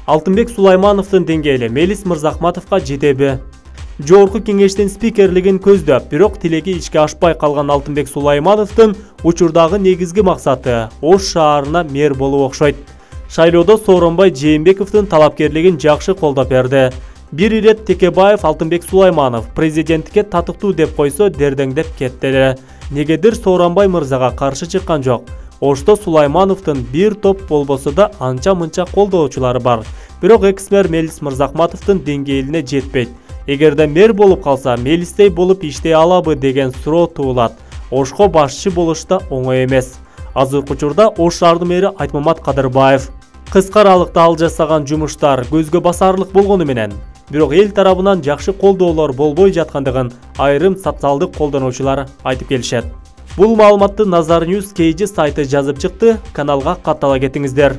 Алтынбек Сулаймановдун деңгээли Мелис Мырзахматовго жетеби? Жогорку кеңештин спикерлигин көздөп, бирок тилеги ишке ашпай калган Алтынбек Сулаймановдун учурдагы негизги максаты Ош шаарына мэр болуу окшойт. Шайлоодо Сооронбай Жээнбековдун талапкерлигин жакшы колдоп берди. Бир ирет Текебаев Алтынбек Сулайманов президенттикке татыктуу деп койсо дердеңдеп кетти эле. Негедир Сооронбай мырзага каршы чыккан жок. Ошто Сулаймановдун бир топ болбосо да анча-мынча колдоочулары бар. Бирок экс-мэр Мелис Мырзахматовдун деңгээлине жетпейт. Эгерде мэр болуп калса, Мелистей болуп иштей алабы деген суроо туулат. Ошко башчы болуш да оңой эмес. Азыркы учурда Ош шаардын мэри Айтмамат Кадырбаев кыска аралыкта ал жасаган жумуштар көзгө басарлык болгону менен, бирок эл тарабынан жакшы колдоолор болбой жаткандыгын айрым социалдык колдонуучулар айтып келишет. Бул маалыматты Nazar News KG сайты жазып чыкты. Каналга каттала кетиңиздер.